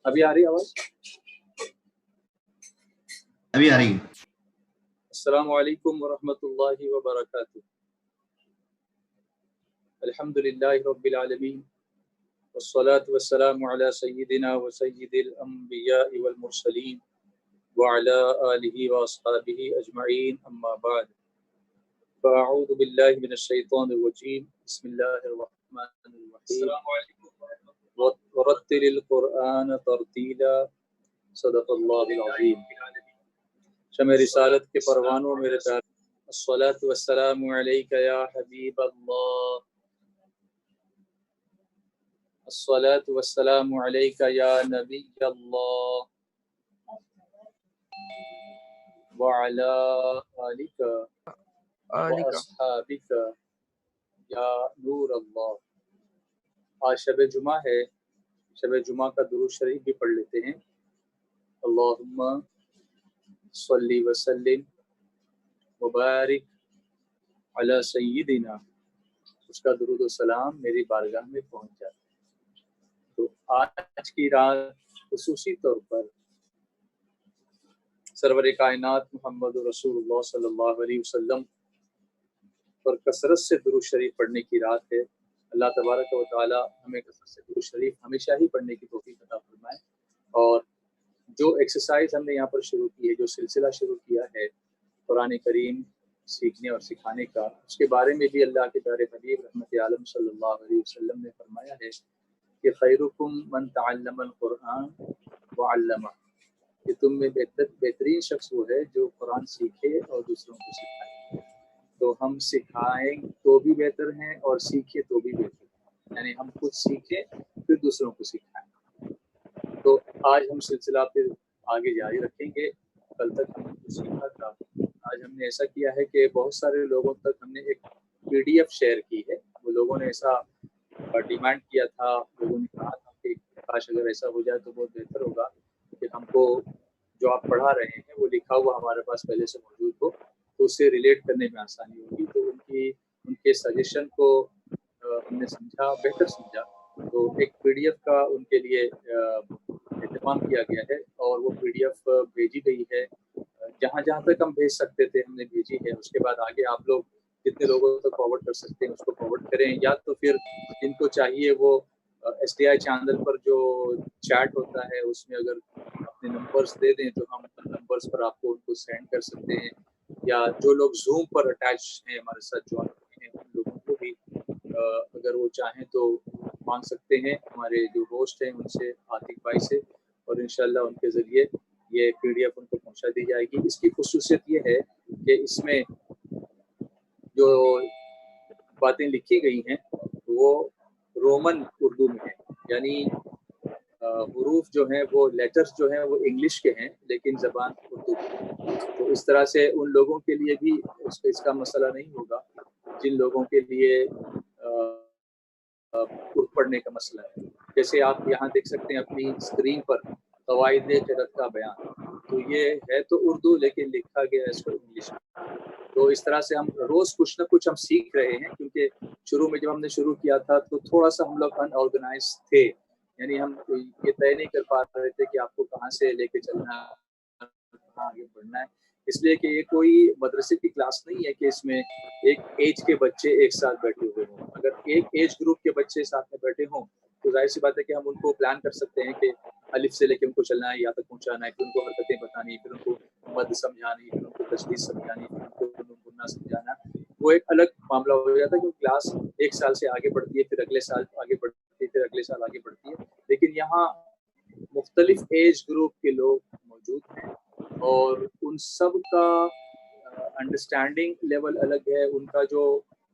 ابھی آ رہی آواز؟ ابھی آ رہی ہے۔ السلام علیکم ورحمۃ اللہ وبرکاتہ۔ الحمد للہ رب العالمین والصلاة والسلام علی سیدنا و سید الانبیاء والمرسلین وعلی آلہ واصحابہ اجمعین، اما بعد فاعوذ باللہ من الشیطان الرجیم، بسم اللہ الرحمن الرحیم، ورتل القرآن ترتیلا، صدق اللہ العظیم۔ شمع رسالت کے پروانوں میرے پیار، الصلاۃ والسلام علیک یا حبیب اللہ، الصلاۃ والسلام علیک یا نبی اللہ، وعلی آلک واصحابک یا نور اللہ۔ آج شب جمعہ ہے، شب جمعہ کا درود شریف بھی پڑھ لیتے ہیں۔ اللہم صلی وسلم مبارک علی سیدنا، اس کا درود و سلام میری بارگاہ میں پہنچ جاتا ہے۔ تو آج کی رات خصوصی طور پر سرور کائنات محمد رسول اللہ صلی اللہ علیہ وسلم پر کثرت سے درود شریف پڑھنے کی رات ہے۔ اللہ تبارک و تعالی ہمیں کثرت سے درود شریف ہمیشہ ہی پڑھنے کی توفیق عطا فرمائے، اور جو ایکسرسائز ہم نے یہاں پر شروع کی ہے، جو سلسلہ شروع کیا ہے قرآن کریم سیکھنے اور سکھانے کا، اس کے بارے میں بھی اللہ کے پیارے حبیب رحمت عالم صلی اللہ علیہ وسلم نے فرمایا ہے کہ خیرکم من تعلم القرآن وعلمہ، کہ تم میں بہترین شخص وہ ہے جو قرآن سیکھے اور دوسروں کو سکھائے۔ تو ہم سکھائیں تو بھی بہتر ہیں اور سیکھے تو بھی بہتر ہیں، یعنی ہم خود سیکھیں پھر دوسروں کو سکھائیں۔ تو آج ہم سلسلہ پھر آگے جاری رکھیں گے۔ کل تک ہم نے کچھ سیکھا تھا، آج ہم نے ایسا کیا ہے کہ بہت سارے لوگوں تک ہم نے ایک PDF شیئر کی ہے۔ وہ لوگوں نے ایسا ڈیمانڈ کیا تھا، لوگوں نے کہا تھا کہ کاش اگر ایسا ہو جائے تو بہت بہتر ہوگا کہ ہم کو جو آپ پڑھا رہے ہیں وہ لکھا ہوا ہمارے پاس پہلے سے موجود ہو، تو اس سے ریلیٹ کرنے میں آسانی ہوگی۔ تو ان کے سجیشن کو ہم نے سمجھا، بہتر سمجھا، تو ایک PDF کا ان کے لیے اہتمام کیا گیا ہے، اور وہ PDF بھیجی گئی ہے۔ جہاں جہاں تک ہم بھیج سکتے تھے ہم نے بھیجی ہے۔ اس کے بعد آگے آپ لوگ جتنے لوگوں تک فارورڈ کر سکتے ہیں اس کو فارورڈ کریں، یا تو پھر جن کو چاہیے وہ SDI چینل پر جو چیٹ ہوتا ہے اس میں اگر اپنے نمبرز دے دیں تو ہم نمبرز پر آپ کو ان کو سینڈ کر سکتے ہیں، یا جو لوگ زوم پر اٹیچ ہیں ہمارے ساتھ جوائن ہوتے ہیں ان لوگوں کو بھی اگر وہ چاہیں تو مانگ سکتے ہیں ہمارے جو ہوسٹ ہیں ان سے، عاطف بھائی سے، اور انشاءاللہ ان کے ذریعے یہ PDF ان کو پہنچا دی جائے گی۔ اس کی خصوصیت یہ ہے کہ اس میں جو باتیں لکھی گئی ہیں وہ رومن اردو میں ہیں، یعنی حروف جو ہیں وہ لیٹرز جو ہیں وہ انگلش کے ہیں لیکن زبان اردو کی۔ تو اس طرح سے ان لوگوں کے لیے بھی اس کا مسئلہ نہیں ہوگا جن لوگوں کے لیے اردو پڑھنے کا مسئلہ ہے۔ جیسے آپ یہاں دیکھ سکتے ہیں اپنی اسکرین پر قواعد قرأت کا بیان، تو یہ ہے تو اردو لیکن لکھا گیا ہے اس کو انگلش میں۔ تو اس طرح سے ہم روز کچھ نہ کچھ ہم سیکھ رہے ہیں، کیونکہ شروع میں جب ہم نے شروع کیا تھا تو تھوڑا سا ہم لوگ ان آرگنائز تھے، یعنی ہم یہ طے نہیں کر پا رہے تھے کہ آپ کو کہاں سے لے کے چلنا ہے، کہاں آگے بڑھنا ہے۔ اس لیے کہ یہ کوئی مدرسے کی کلاس نہیں ہے کہ اس میں ایک ایج کے بچے ایک ساتھ بیٹھے ہوئے ہوں۔ اگر ایک ایج گروپ کے بچے ساتھ میں بیٹھے ہوں تو ظاہر سی بات ہے کہ ہم ان کو پلان کر سکتے ہیں کہ الف سے لے کے ان کو چلنا ہے، یا تک پہنچانا ہے، پھر ان کو حرکتیں بتانی، پھر ان کو مد سمجھانی، پھر ان کو تشدید سمجھانی، پھر ان کو گننا سمجھانا۔ وہ ایک الگ معاملہ ہو جاتا ہے کہ کلاس ایک سال سے آگے بڑھتی ہے، پھر اگلے سال آگے بڑھتی ہے، پھر اگلے سال آگے بڑھتی ہے۔ لیکن یہاں مختلف ایج گروپ کے لوگ موجود ہیں اور ان سب کا انڈرسٹینڈنگ لیول الگ ہے، ان کا جو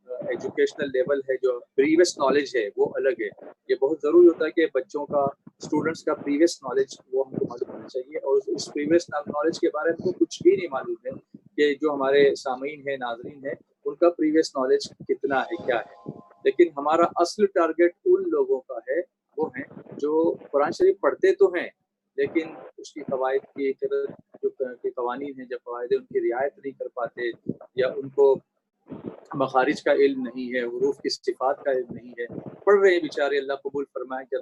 ایجوکیشنل لیول ہے، جو پریویس نالج ہے وہ الگ ہے۔ یہ بہت ضروری ہوتا ہے کہ بچوں کا، اسٹوڈنٹس کا پریویس نالج وہ ہم کو معلوم ہونا چاہیے، اور اس پریویس نالج کے بارے میں کچھ بھی نہیں معلوم ہے کہ جو ہمارے سامعین ہیں، ناظرین ہیں، ان کا پریویس نالج کتنا ہے، کیا ہے۔ لیکن ہمارا اصل ٹارگیٹ ان لوگوں کا ہے، وہ ہیں جو قرآن شریف پڑھتے تو ہیں لیکن اس کی قواعد کی جو قوانین ہیں، جو قواعد ان کی رعایت نہیں کر پاتے، یا ان کو مخارج کا علم نہیں ہے، حروف کی صفات کا علم نہیں ہے۔ پڑھ رہے ہیں بیچارے، اللہ قبول فرمائے، جب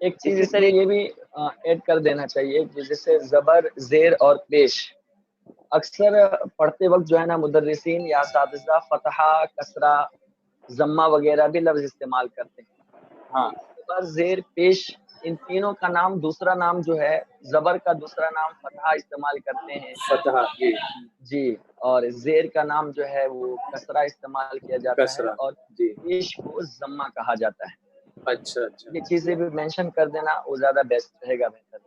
ایک چیز اس لیے یہ بھی ایڈ کر دینا چاہیے کہ جیسے زبر، زیر اور پیش اکثر پڑھتے وقت جو ہے نا مدرسین یا اساتذہ فتحہ، کسرہ، ضمہ وغیرہ بھی لفظ استعمال کرتے ہیں. ہاں زبر، زیر، پیش ان تینوں کا نام دوسرا نام جو ہے زبر کا دوسرا نام فتحہ استعمال کرتے ہیں فتح جی جی، اور زیر کا نام جو ہے وہ کسرہ استعمال کیا جاتا ہے کسرہ اور جی. پیش کو ضمہ کہا جاتا ہے. اچھا اچھا یہ چیزیں بھی مینشن کر دینا وہ زیادہ بیسٹ رہے گا، بہتر.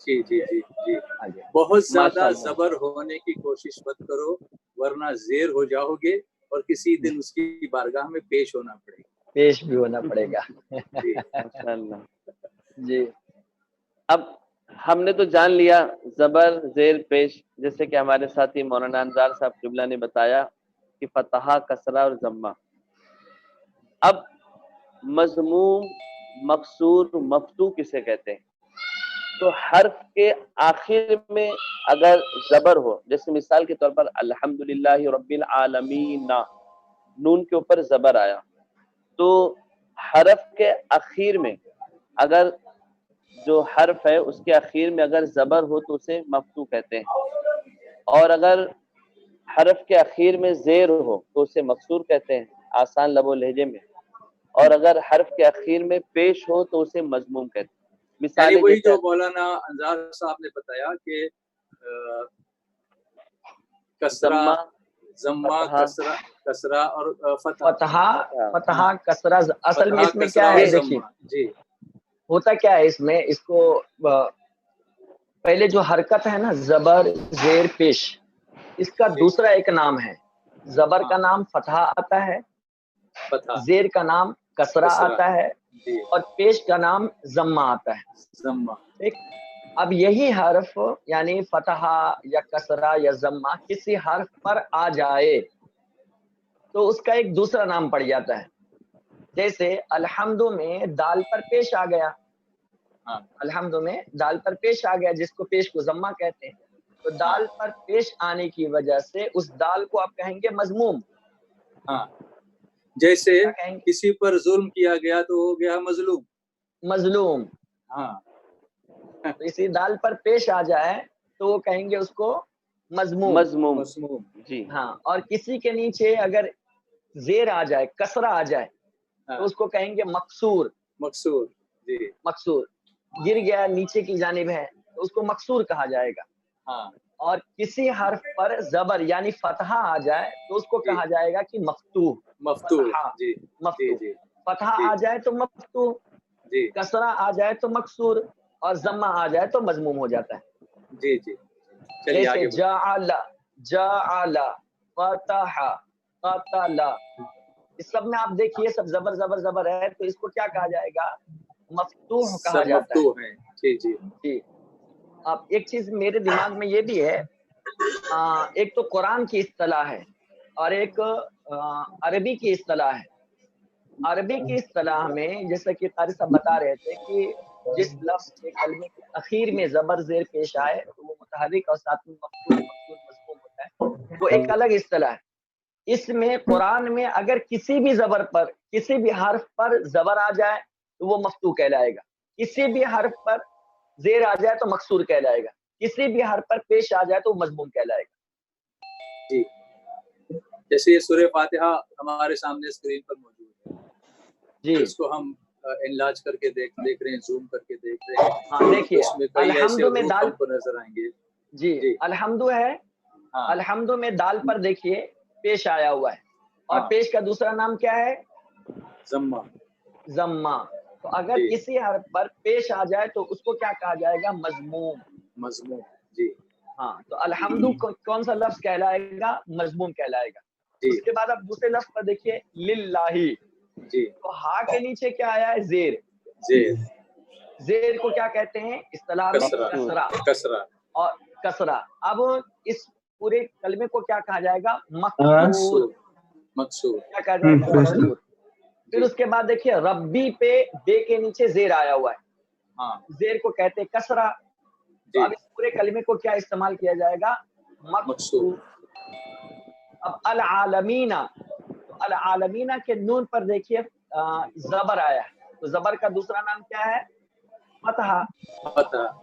جی جی جی جی. آگے بہت ماشاء زیادہ اللہ. زبر ہونے کی کوشش مت کرو ورنہ زیر ہو جاؤ گے اور کسی دن اس کی بارگاہ میں پیش ہونا پڑے گا. پیش بھی ہونا پڑے گا. جی ماشاء اللہ. جی اب ہم نے تو جان لیا زبر، زیر، پیش، جیسے کہ ہمارے ساتھی مولانا انصار صاحب قبلہ نے بتایا کہ فتحہ، کسرہ اور ضمہ. اب مضموم، مقصور، مفتوح کسے کہتے ہیں؟ تو حرف کے آخر میں اگر زبر ہو، جیسے مثال کے طور پر الحمدللہ رب العالمین، نون کے اوپر زبر آیا، تو حرف کے اخیر میں اگر جو حرف ہے اس کے اخیر میں اگر زبر ہو تو اسے مفتوح کہتے ہیں، اور اگر حرف کے اخیر میں زیر ہو تو اسے مقصور کہتے ہیں آسان لب و لہجے میں، اور اگر حرف کے اخیر میں پیش ہو تو اسے مضموم کہتے ہیں. یعنی مثالیں وہی جیسے جو مولانا انصار صاحب نے بتایا کہ کسرہ، ضمہ، ضمہ، فتحہ، کسرہ اور فتح. فتحہ، کسرہ. اصل میں فتحہ، اس میں کسرہ کیا اور ہے دیکھیے ضمہ. جی ہوتا کیا ہے اس میں، اس کو پہلے جو حرکت ہے نا زبر، زیر، پیش، اس کا جی دوسرا ایک نام ہے. زبر ہاں کا نام فتحہ آتا ہے، فتح زیر کا نام کسرہ کسرہ آتا ہے جی اور پیش کا نام ضمہ آتا ہے. ضمہ. ٹھیک. اب یہی حرف یعنی فتحہ یا کسرہ یا ضمہ کسی حرف پر آ جائے تو اس کا ایک دوسرا نام پڑ جاتا ہے. جیسے الحمد میں دال پر پیش آ گیا، ہاں الحمد میں دال پر پیش آ گیا جس کو پیش کو ضمہ کہتے ہیں، تو دال پر پیش آنے کی وجہ سے اس دال کو آپ کہیں گے مضموم. ہاں جیسے کیا کہیں گے؟ کسی پر ظلم کیا گیا تو ہو گیا مظلوم. مظلوم. ہاں تو اسی دال پر پیش آ جائے تو وہ کہیں گے اس کو مضموم. مضموم. مسموم. جی ہاں، اور کسی کے نیچے اگر زیر آ جائے، کسرہ آ جائے تو اس کو کہیں گے مکسور. مقصور جی مکسور گر گیا نیچے کی جانب ہے تو اس کو مکسور کہا جائے گا. ہاں اور کسی حرف پر زبر یعنی فتحہ آ جائے تو اس کو جی کہا جائے گا کہ مفتوح. مفتوح. فتحہ، جی جی مفتوح. جی فتحہ جی آ جائے تو مفتوح، جی کسرہ آ جائے تو مکسور، اور ضمہ آ جائے تو مضموم ہو جاتا ہے. جی جی. چلیے جیسے آگے بڑھیں. جعل، جعل، فتح، قتل، اس سب میں آپ دیکھیے سب زبر زبر زبر ہے تو اس کو کیا کہا جائے گا؟ مفتوح کہا سب جاتا ہے. مفتوح ہیں. جی جی جی. اب ایک چیز میرے دماغ میں یہ بھی ہے، ایک تو قرآن کی اصطلاح ہے اور ایک عربی کی اصطلاح ہے. عربی کی اصطلاح میں جیسا کہ قاری صاحب بتا رہے تھے کہ جس لفظ کے کلمے کے اخیر میں زبر زیر پیش آئے تو وہ متحرک اور ساتھ میں مفتوح، مکسور، مضموم ہوتا ہے. وہ ایک الگ اصطلاح ہے. اس میں قرآن میں اگر کسی بھی زبر پر، کسی بھی حرف پر زبر آ جائے تو وہ مفتوح کہلائے گا، کسی بھی حرف پر زیر آ جائے تو مکسور کہلائے گا، کسی بھی حرف پر پیش آ جائے تو وہ مضموم کہلائے گا. جی. جیسے یہ سورہ فاتحہ ہمارے سامنے اسکرین پر موجود ہے، جی اس کو ہم انلارج کر کے دیکھ رہے ہیں، زوم کر کے دیکھ رہے ہیں. ہاں دیکھیے اس میں کئی الحمد ایسے میں حروف دال، ہم کو نظر آئیں گے. جی جی الحمد ہے، ہاں الحمد میں دال پر دیکھیے پیش آیا ہوا ہے اور ہاں پیش کا دوسرا نام کیا ہے؟ ضمہ. ضمہ. تو اگر جی کسی حرف پر پیش آ جائے تو اس کو کیا کہا جائے گا؟ مضموم. مضموم. جی ہاں تو الحمد کون سا لفظ کہلائے گا؟ مضموم کہلائے گا. جی اس کے بعد آپ دوسرے لفظ پر دیکھیے للہ. جی. تو ہا کے نیچے کیا آیا ہے؟ زیر. زیر. زیر کو کیا کہتے ہیں اصطلاح میں؟ کسرہ. کسرہ. کسرہ. اور کسرہ. اب اس پورے کلمے کو کیا کہا جائے گا؟ مکسور. مقصور. مقصور. کیا کہا جائے گا؟ مکسور. پھر جی اس کے بعد دیکھیے ربی پہ بے کے نیچے زیر آیا ہوا ہے، ہاں زیر کو کہتے ہیں کسرہ. تو جی اب اس پورے کلمے کو کیا استعمال کیا جائے گا؟ مقصور. مکسور. اب العالمین، تو العالمین کے نون پر دیکھیے زبر آیا ہے، تو زبر کا دوسرا نام کیا ہے؟ فتح, فتح,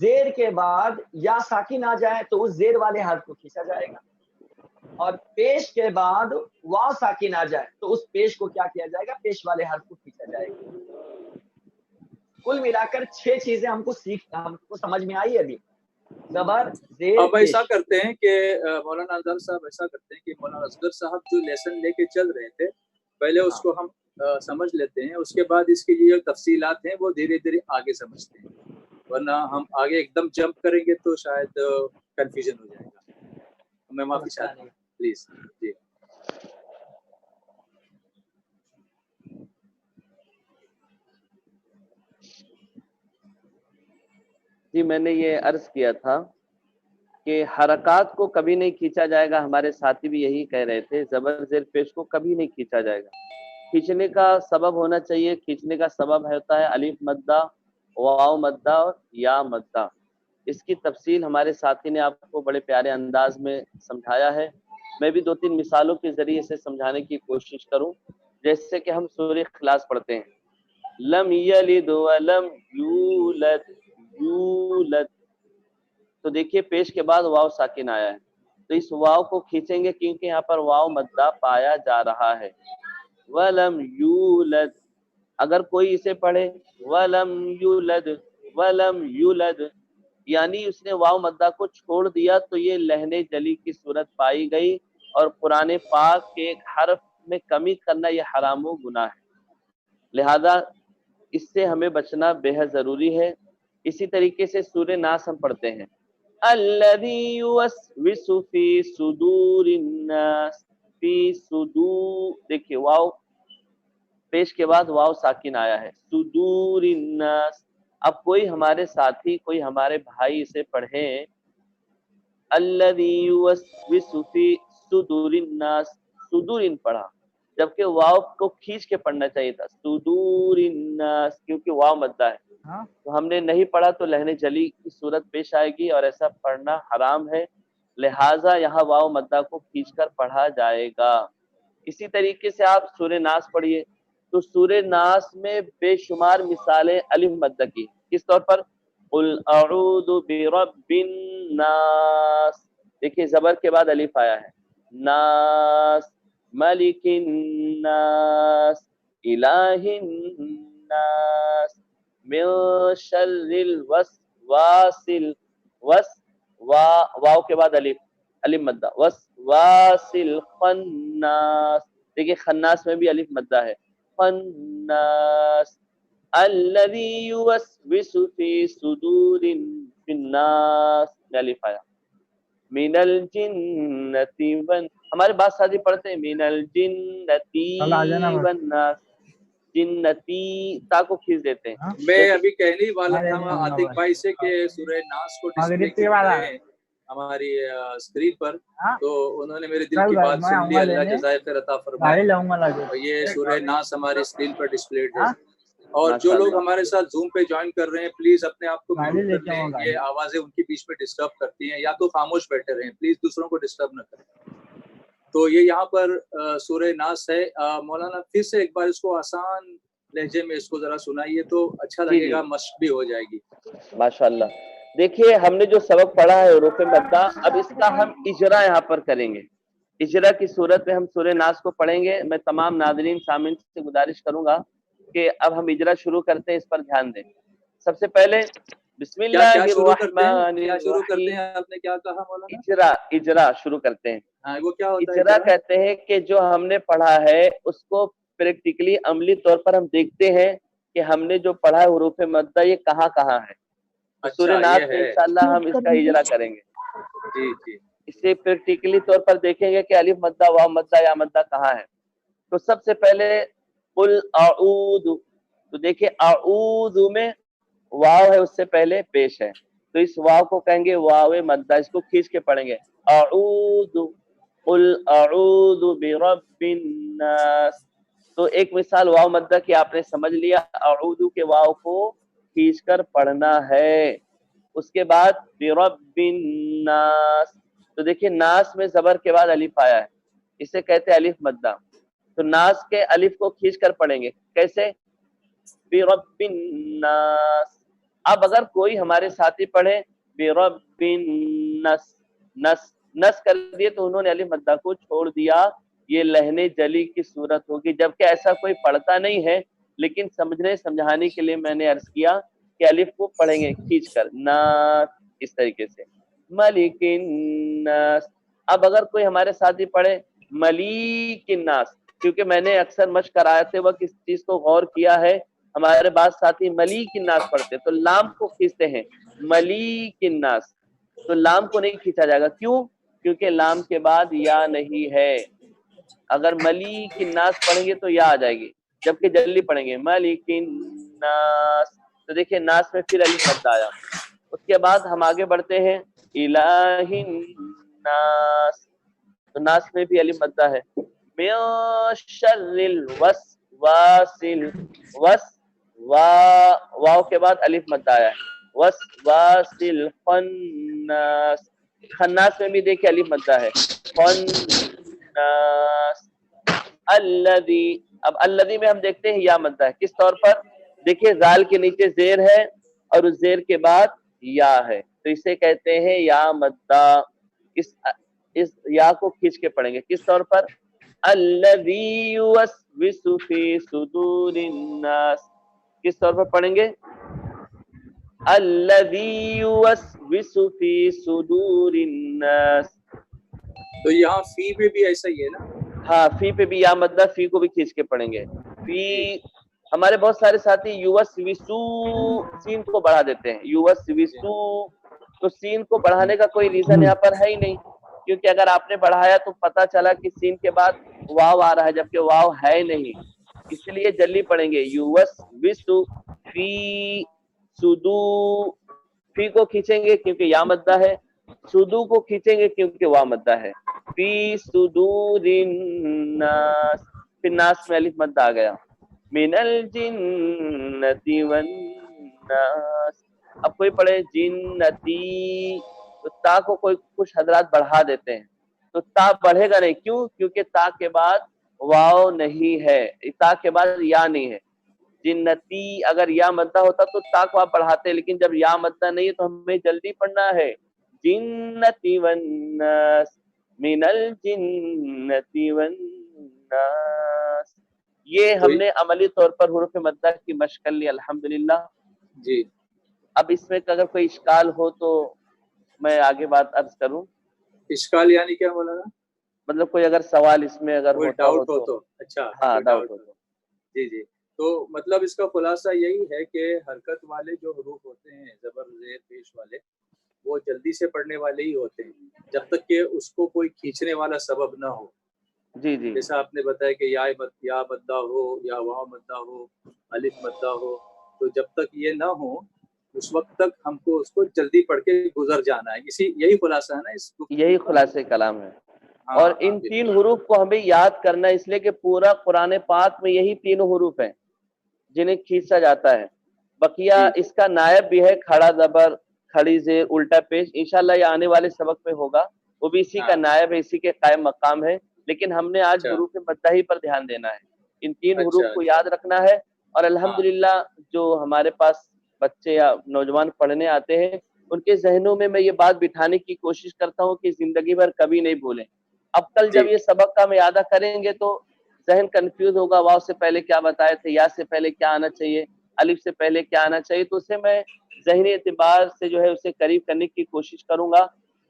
زیر کے بعد یا ساکن آ جائے تو اس زیر والے حرف کو کھینچا جائے گا، اور پیش کے بعد واو ساکن آ جائے تو اس پیش کو کیا کیا جائے گا؟ پیش والے حرف کو کھینچا جائے گا۔ کل ملا کر 6 چیزیں ہم کو سمجھ میں آئی ابھی۔ زبر، زیر، اب پیش۔ ایسا کرتے ہیں کہ مولانا اظہر صاحب ایسا کرتے ہیں کہ مولانا اصغر صاحب جو لیسن لے کے چل رہے تھے پہلے اس کو ہم سمجھ لیتے ہیں، اس کے بعد اس کی جو تفصیلات ہیں وہ دھیرے دھیرے آگے سمجھتے ہیں، ورنہ ہم آگے ایک دم جمپ کریں گے تو شاید کنفیوژن ہو جائے گا۔ میں معافی چاہتا ہوں، پلیز۔ جی جی میں نے یہ عرض کیا تھا کہ حرکات کو کبھی نہیں کھینچا جائے گا، ہمارے ساتھی بھی یہی کہہ رہے تھے، زبر زیر پیش کو کبھی نہیں کھینچا جائے گا۔ کھینچنے کا سبب ہونا چاہیے، کھینچنے کا سبب ہوتا ہے الف مدہ، واو مدہ اور یا مدہ۔ اس کی تفصیل ہمارے ساتھی نے آپ کو بڑے پیارے انداز میں سمجھایا ہے، میں بھی 2-3 مثالوں کے ذریعے سے سمجھانے کی کوشش کروں۔ جیسے کہ ہم سورہ اخلاص پڑھتے ہیں، لم یلد ولم یولد، یولد، تو دیکھیے پیش کے بعد واو ساکن آیا ہے، تو اس واو کو کھینچیں گے کیونکہ یہاں پر واو مدہ پایا جا رہا ہے۔ ولم یولد، اگر کوئی اسے پڑھے ولم یولد، ولم یولد، یعنی اس نے واو مدہ کو چھوڑ دیا تو یہ لہن جلی کی صورت پائی گئی، اور قرآن پاک کے ایک حرف میں کمی کرنا یہ حرام و گناہ ہے، لہذا اس سے ہمیں بچنا بے حد ضروری ہے۔ اسی طریقے سے سورہ ناس ہم پڑھتے ہیں، الذی یوسوس فی صدور الناس، فی صدور، دیکھیے واو پیش کے بعد واو ساکن آیا ہے، صدور الناس۔ اب کوئی ہمارے ساتھی، کوئی ہمارے بھائی اسے پڑھیں الذی یوسوس فی صدور الناس، صدور ان پڑھا، جبکہ واو کو کھینچ کے پڑھنا چاہیے تھا، صدور الناس، کیونکہ واو مدہ ہے، تو ہم نے نہیں پڑھا تو لہن جلی کی صورت پیش آئے گی اور ایسا پڑھنا حرام ہے، لہٰذا یہاں واو مدہ کو کھینچ کر پڑھا جائے گا۔ اسی طریقے سے آپ سورہ ناس پڑھیے، تو سورہ ناس میں بے شمار مثالیں الف مدہ کی، کس طور پر؟ قل اعوذ برب الناس، دیکھیے زبر کے بعد الف آیا ہے، ناس، ملک الناس، الہ الناس، من شر الوسواس واو کے بعد الف مدہ، وسواس الخناس، دیکھیے خناس میں بھی الف مدہ ہے، خناس، الذی یوسوس فی صدور الناس میں الف آیا، من الجنتی ہمارے بعض ساتھی پڑھتے ہیں من الجنتی والناس، جنتی تا کو کھینچ دیتے ہیں۔ میں ابھی کہنے والا تھا عاتق بھائی سے کہ سورہ ناس کو ڈسپلے کیا ہے ہماری اسکرین پر، تو انہوں نے میرے دل کی بات سن لی، اللہ جزائے خیر عطا فرمائے۔ یہ سورہ ناس ہماری اسکرین پر ڈسپلیڈ ہے، اور جو لوگ ہمارے ساتھ زوم پہ جوائن کر رہے ہیں پلیز اپنے آپ کو میوٹ کر لیں، یہ آوازیں ان کے بیچ میں ڈسٹرب کرتی ہیں، یا تو خاموش بیٹھے رہیں، پلیز دوسروں کو ڈسٹرب نہ کریں۔ تو یہ یہاں پر سورہ ناس ہے۔ مولانا پھر سے ایک بار اس کو آسان لہجے میں اس کو ذرا سنائیے تو اچھا لگے گا، مشق بھی ہو جائے گی۔ ماشاءاللہ، دیکھیے ہم نے جو سبق پڑھا ہے حروف مدہ، اب اس کا ہم اجرا یہاں پر کریں گے۔ اجرا کی صورت میں ہم سورہ ناس کو پڑھیں گے۔ میں تمام ناظرین سامعین سے گزارش کروں گا کہ اب ہم اجرا شروع کرتے ہیں، اس پر دھیان دیں۔ سب سے پہلے بسم اللہ الرحمن الرحیم، آپ نے کیا کہا مولانا؟ اجرا شروع کرتے ہیں۔ وہ کیا ہوتا ہے؟ اجرا کہتے ہیں کہ جو ہم نے پڑھا ہے اس کو پریکٹیکلی عملی طور پر ہم دیکھتے ہیں کہ ہم نے جو پڑھا ہے حروف مدہ یہ کہاں کہاں ہے۔ سورہ ناس میں انشاءاللہ ہم اس کا اجرا کریں گے، اسے پریکٹیکلی طور پر دیکھیں گے کہ الف مدہ، واو مدہ، یا مدہ کہاں ہے۔ تو سب سے پہلے قل اعوذ، تو دیکھیں اعوذ میں واو ہے، اس سے پہلے پیش ہے، تو اس واو کو کہیں گے واو مدہ، اس کو کھینچ کے پڑھیں گے اعوذ، قل اعوذ برب الناس۔ تو ایک مثال واو مدہ کی آپ نے سمجھ لیا، اعوذ کے واو کو کھینچ کر پڑھنا ہے۔ اس کے بعد برب الناس، تو دیکھیے ناس میں زبر کے بعد الف آیا ہے، اسے کہتے ہیں الف مدہ، تو ناس کے الف کو کھینچ کر پڑھیں گے، کیسے؟ برب الناس، اب اگر کوئی ہمارے ساتھی پڑھے بربن نس، نس نس کر دیے تو انہوں نے الف مدہ کو چھوڑ دیا، یہ لہنے جلی کی صورت ہوگی، جبکہ ایسا کوئی پڑھتا نہیں ہے، لیکن سمجھنے سمجھانے کے لیے میں نے عرض کیا کہ الف کو پڑھیں گے کھینچ کر، ناس اس طریقے سے، ملک الناس۔ اب اگر کوئی ہمارے ساتھی پڑھے ملیک الناس، کیونکہ میں نے اکثر مشق کراتے وقت اس چیز کو غور کیا ہے، ہمارے بعض ساتھی ملیک الناس پڑھتے تو لام کو کھینچتے ہیں، ملیک الناس، تو لام کو نہیں کھینچا جائے گا، کیوں؟ کیونکہ لام کے بعد یا نہیں ہے، اگر ملیک الناس پڑھیں گے تو یا آ جائے گی، جبکہ جلدی پڑھیں گے ملک الناس، تو دیکھیں ناس میں پھر الف مد آیا۔ اس کے بعد ہم آگے بڑھتے ہیں الہ الناس، تو ناس میں بھی الف مد ہے، من شر الوسواس الوس، واو کے بعد الف مد آیا ہے، وسواس الخناس، خناس میں بھی دیکھیں الف مد ہے، خناس الذی، اب الذی میں ہم دیکھتے ہیں یا مد ہے، کس طور پر؟ دیکھیں زال کے نیچے زیر ہے اور اس زیر کے بعد یا ہے، تو اسے کہتے ہیں یا مدہ، اس یا کو کھینچ کے پڑھیں گے، کس طور پر؟ الذی یوسوس فی صدور الناس، کس طور پر پڑھیں گے؟ الذی یوسوس فی صدور الناس، تو یہاں فی میں بھی ایسا ہی ہے نا؟ ہاں فی پہ بھی یا مدہ، فی کو بھی کھینچ کے پڑھیں گے، فی ہمارے بہت سارے ساتھی یوسوسو سین کو بڑھا دیتے ہیں، یوسوسو، تو سین کو بڑھانے کا کوئی ریزن یہاں پر ہے ہی نہیں، کیونکہ اگر آپ نے بڑھایا تو پتا چلا کہ سین کے بعد واو آ رہا ہے، جبکہ واو ہے نہیں، اس لیے جلدی پڑھیں گے یوسوسو فی صدو، فی کو کھینچیں گے کیونکہ یا مدہ ہے، صدو کو کھینچیں گے کیونکہ وا مدہ ہے، فی صدور الناس، پھر ناس میں الف مد آ گیا، من الجنۃ والناس، اب کوئی پڑھے جنتی، تو تا کو کوئی کچھ حضرات بڑھا دیتے ہیں، تو تا بڑھے گا نہیں، کیوں؟ کیونکہ تا کے بعد واو نہیں ہے، تا کے بعد یا نہیں ہے، جنتی اگر یا مدہ ہوتا تو تا کو آپ بڑھاتے، لیکن جب یا مدہ نہیں ہے تو ہمیں جلدی پڑھنا ہے، جنتی والناس، من الجنۃ والناس، یہ ہم نے عملی طور پر حروف مدہ کی مشق کر لی الحمدللہ جی۔ اب اس میں اگر کوئی اشکال ہو تو میں آگے بات عرض کروں، اشکال یعنی کیا مولانا؟ مطلب کوئی اگر سوال اس میں اگر کوئی ہوتا ڈاؤٹ ہو تو اچھا، ہاں کوئی ڈاؤٹ ہو تو جی جی، تو مطلب اس کا خلاصہ یہی ہے کہ حرکت والے جو حروف ہوتے ہیں زبر زیر پیش والے، وہ جلدی سے پڑھنے والے ہی ہوتے ہیں، جب تک کہ اس کو کوئی کھینچنے والا سبب نہ ہو، جی جی جیسا آپ نے بتایا کہ یا مدہ ہو یا واو مدہ ہو، الف مدہ ہو، تو جب تک یہ نہ ہو اس وقت تک ہم کو اس کو جلدی پڑھ کے گزر جانا ہے، یہی خلاصہ ہے نا اس گفتگو یہی کا؟ خلاصہ کلام ہے، ہاں اور ہاں ان تین بالکل۔ حروف کو ہمیں یاد کرنا ہے، اس لیے کہ پورا قرآن پاک میں یہی تینوں حروف ہیں جنہیں کھینچا جاتا ہے، بقیہ جی اس کا نائب بھی ہے کھڑا زبر، کھڑی زیر، الٹا پیش، انشاءاللہ یہ آنے والے سبق میں ہوگا، وہ بھی اسی کا ہاں نائب ہے، اسی کے قائم مقام ہے، لیکن ہم نے آج اچھا حروف مدہ ہی پر دھیان دینا ہے، ان تین حروف اچھا کو اچھا یاد رکھنا ہے، اور ہاں الحمدللہ جو ہمارے پاس بچے یا نوجوان پڑھنے آتے ہیں ان کے ذہنوں میں یہ بات بٹھانے کی کوشش کرتا ہوں کہ زندگی بھر کبھی نہیں بھولیں، اب کل جی جب یہ سبق کا ہم اعادہ کریں گے تو ذہن کنفیوز ہوگا، واو سے پہلے کیا بتائے تھے، یا سے پہلے کیا آنا چاہیے، الف سے پہلے کیا آنا چاہیے، تو اسے میں ذہنی اعتبار سے جو ہے اسے قریب کرنے کی کوشش کروں گا۔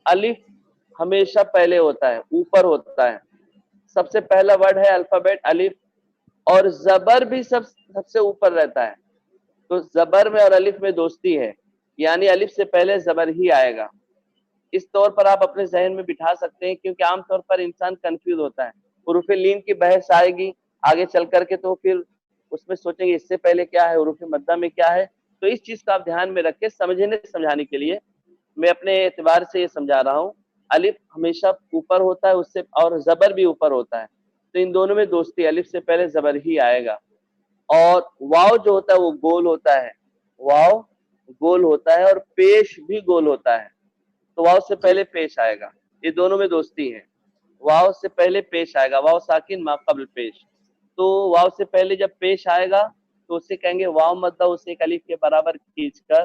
الف ہمیشہ پہلے ہوتا ہے، اوپر ہوتا ہے، سب سے پہلا ورڈ ہے الفابیٹ الف، اور زبر بھی سب سے اوپر رہتا ہے، تو زبر میں اور الف میں دوستی ہے، یعنی الف سے پہلے زبر ہی آئے گا، اس طور پر آپ اپنے ذہن میں بٹھا سکتے ہیں، کیونکہ عام طور پر انسان کنفیوز ہوتا ہے، حروف لین کی بحث آئے گی آگے چل کر کے تو پھر اس میں سوچیں گے اس سے پہلے کیا ہے، حروف مدہ میں کیا ہے، تو اس چیز کا آپ دھیان میں رکھ کے سمجھانے کے لیے میں اپنے اعتبار سے یہ سمجھا رہا ہوں، الف ہمیشہ اوپر ہوتا ہے اس سے، اور زبر بھی اوپر ہوتا ہے، تو ان دونوں میں دوستی، الف سے پہلے زبر ہی آئے گا، اور واو جو ہوتا ہے وہ گول ہوتا ہے، واو گول ہوتا ہے اور پیش بھی گول ہوتا ہے، تو واو سے جی پہلے پیش آئے گا، یہ دونوں میں دوستی ہے، واو سے پہلے پیش آئے گا، واو ساکن ما قبل پیش، تو واو سے پہلے جب پیش آئے گا تو اسے کہیں گے واو مدہ، اسے ایک الف کے برابر کھینچ کر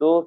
2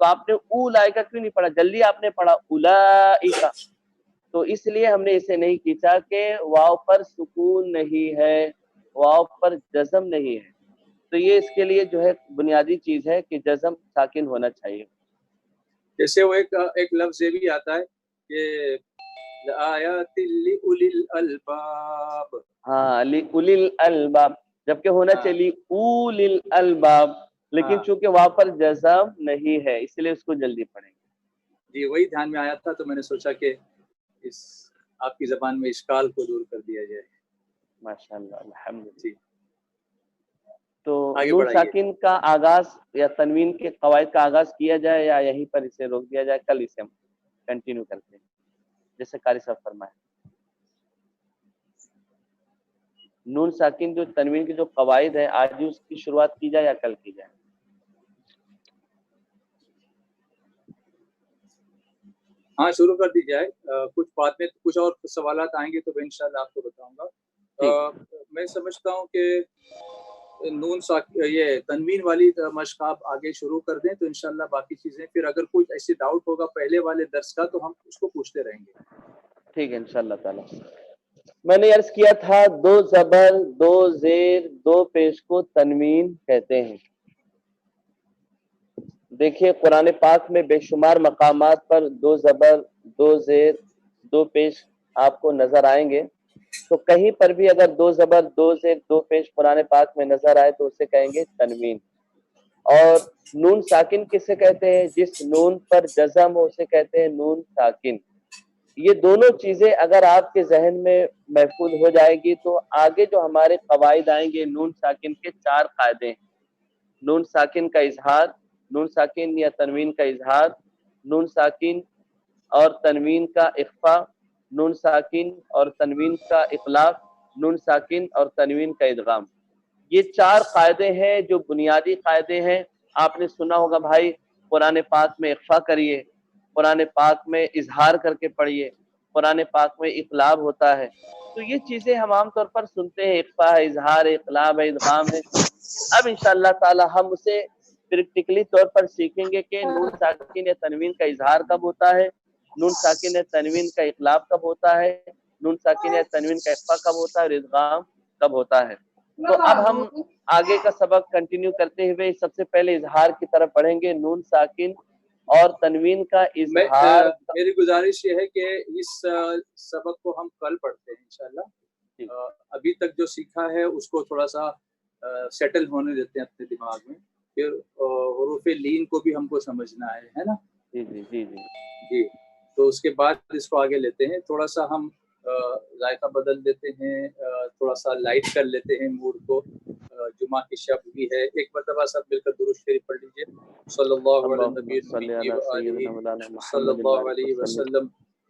تو آپ نے اولائکا کیوں نہیں پڑھا؟ جلدی آپ نے پڑھا اولائکا، تو اس لیے ہم نے اسے نہیں کھینچا کہ واو پر سکون نہیں ہے، واو پر جزم نہیں ہے، تو یہ اس کے لیے جو ہے بنیادی چیز ہے کہ جزم ساکن ہونا چاہیے۔ جیسے وہ ایک لفظ یہ بھی آتا ہے کہ لآیات لأولی الالباب، ہاں لأولی الالباب، جبکہ ہونا چاہیے اولی الالباب، لیکن چونکہ وہاں پر جزم نہیں ہے اس لیے اس کو جلدی پڑھیں گے۔ جی وہی دھیان میں آیا تھا، تو میں نے سوچا کہ اس آپ کی زبان میں اشکال کو دور کر دیا جائے۔ ماشاءاللہ الحمدللہ۔ جی تو آگے نون بڑھائیے۔ ساکن کا آغاز یا تنوین کے قواعد کا آغاز کیا جائے یا یہیں پر اسے روک دیا جائے؟ کل اسے ہم کنٹینیو کرتے ہیں جیسے قاری صاحب فرمائے۔ نون ساکن جو تنوین کے جو قواعد ہیں آج ہی اس کی شروعات کی جائے یا کل کی جائے؟ ہاں شروع کر دی جائے، کچھ بات میں کچھ اور سوالات آئیں گے تو میں انشاءاللہ آپ کو بتاؤں گا۔ میں سمجھتا ہوں کہ نون یہ تنوین والی مشق آپ آگے شروع کر دیں تو انشاءاللہ باقی چیزیں پھر اگر کچھ ایسی ڈاؤٹ ہوگا پہلے والے درس کا تو ہم اس کو پوچھتے رہیں گے۔ ٹھیک ہے انشاءاللہ تعالی۔ میں نے عرض کیا تھا دو زبر دو زیر دو پیش کو تنوین کہتے ہیں۔ دیکھیے قرآن پاک میں بے شمار مقامات پر دو زبر دو زیر دو پیش آپ کو نظر آئیں گے، تو کہیں پر بھی اگر دو زبر دو زیر دو پیش قرآن پاک میں نظر آئے تو اسے کہیں گے تنوین۔ اور نون ساکن کسے کہتے ہیں؟ جس نون پر جزم ہو اسے کہتے ہیں نون ساکن۔ یہ دونوں چیزیں اگر آپ کے ذہن میں محفوظ ہو جائے گی تو آگے جو ہمارے قواعد آئیں گے نون ساکن کے چار قاعدے ہیں: نون ساکن کا اظہار، نون ساکن یا تنوین کا اظہار، نون ساکن اور تنوین کا اخفا، نون ساکن اور تنوین کا اطلاق، نون ساکن اور تنوین کا ادغام۔ یہ چار قاعدے ہیں جو بنیادی قاعدے ہیں۔ آپ نے سنا ہوگا بھائی قرآن پاک میں اخفا کریے، قرآن پاک میں اظہار کر کے پڑھیے، قرآن پاک میں اقلاب ہوتا ہے، تو یہ چیزیں ہم عام طور پر سنتے ہیں، اخفا ہے، اظہار ہے، اقلاب ہے، ادغام ہے۔ اب انشاءاللہ تعالی ہم اسے پریکٹیکلی طور پر سیکھیں گے کہ نون ساکن یا تنوین کا اظہار کب ہوتا ہے، نون ساکن یا تنوین کا اقلاب کب ہوتا ہے، نون ساکن یا تنوین کا اخفا کب ہوتا ہے اور ادغام کب ہوتا ہے۔ تو اب ہم آگے کا سبق کنٹینیو کرتے ہوئے سب سے پہلے اظہار کی طرف بڑھیں گے۔ نون ساکن اور تنوین کا اظہار، میری گزارش یہ ہے کہ اس سبق کو ہم کل پڑھتے ہیں انشاءاللہ۔ ابھی تک جو سیکھا ہے اس کو تھوڑا سا سیٹل ہونے دیتے ہیں اپنے دماغ میں، پھر حروف لین کو بھی ہم کو سمجھنا ہے نا؟ جی جی جی جی جی، تو اس کے بعد اس کو آگے لیتے ہیں، تھوڑا سا ہم ذائقہ بدل دیتے ہیں، تھوڑا سا لائٹ کر لیتے ہیں موڈ کو۔ جمعہ کی شب بھی ہے، ایک مرتبہ سب مل کر درود شریف پڑھ لیجیے۔ صلی اللہ علی النبی صلی اللہ علیہ وسلم،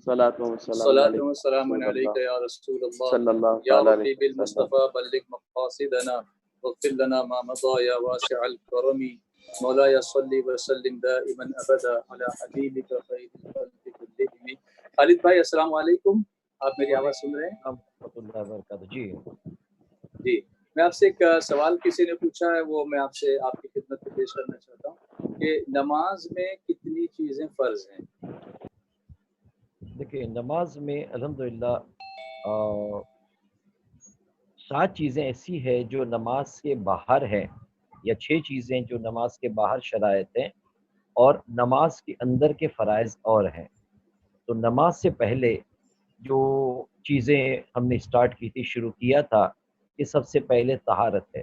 صلاۃ و سلام علیک یا رسول اللہ، یا ربی بالمصطفیٰ بلغ مقاصدنا واغفر لنا ما مضى یا واسع الکرم، مولاي صلی وسلم دائما ابدا علی حبیبک خیر الخلق کلہم۔ خالد بھائی السلام علیکم، آپ میری آواز سن رہے ہیں؟ ورحمۃ اللہ وبرکاتہ۔ جی میں آپ سے ایک سوال کسی نے پوچھا ہے، وہ میں آپ سے آپ کی خدمت میں پیش کرنا چاہتا ہوں کہ نماز میں کتنی چیزیں فرض ہیں؟ دیکھیے نماز میں الحمدللہ 7 چیزیں ایسی ہیں جو نماز کے باہر ہیں، یا 6 چیزیں جو نماز کے باہر شرائط ہیں، اور نماز کے اندر کے فرائض اور ہیں۔ تو نماز سے پہلے جو چیزیں ہم نے سٹارٹ کی تھی، شروع کیا تھا، کہ سب سے پہلے طہارت ہے۔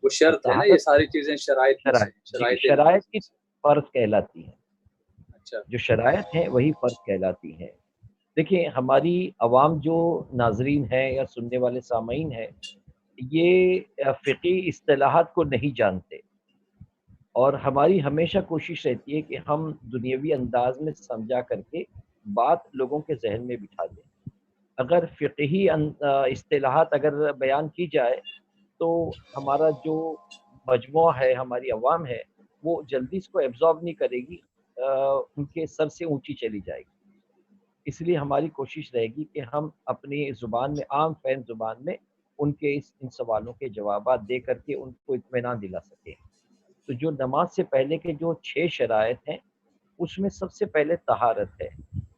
وہ شرط ہے نا، یہ ساری چیزیں شرائط کی فرض کہلاتی ہیں۔ اچھا، جو شرائط ہیں وہی فرض کہلاتی ہیں۔ دیکھیں ہماری عوام جو ناظرین ہیں یا سننے والے سامعین ہیں، یہ فقہی اصطلاحات کو نہیں جانتے، اور ہماری ہمیشہ کوشش رہتی ہے کہ ہم دنیاوی انداز میں سمجھا کر کے بات لوگوں کے ذہن میں بٹھا دیں۔ اگر فقہی اصطلاحات اگر بیان کی جائے تو ہمارا جو مجموعہ ہے، ہماری عوام ہے، وہ جلدی اس کو ایبزارب نہیں کرے گی، ان کے سر سے اونچی چلی جائے گی۔ اس لیے ہماری کوشش رہے گی کہ ہم اپنی زبان میں، عام فہم زبان میں، ان کے ان سوالوں کے جوابات دے کر کے ان کو اطمینان دلا سکیں۔ تو جو نماز سے پہلے کے جو 6 شرائط ہیں اس میں سب سے پہلے طہارت ہے۔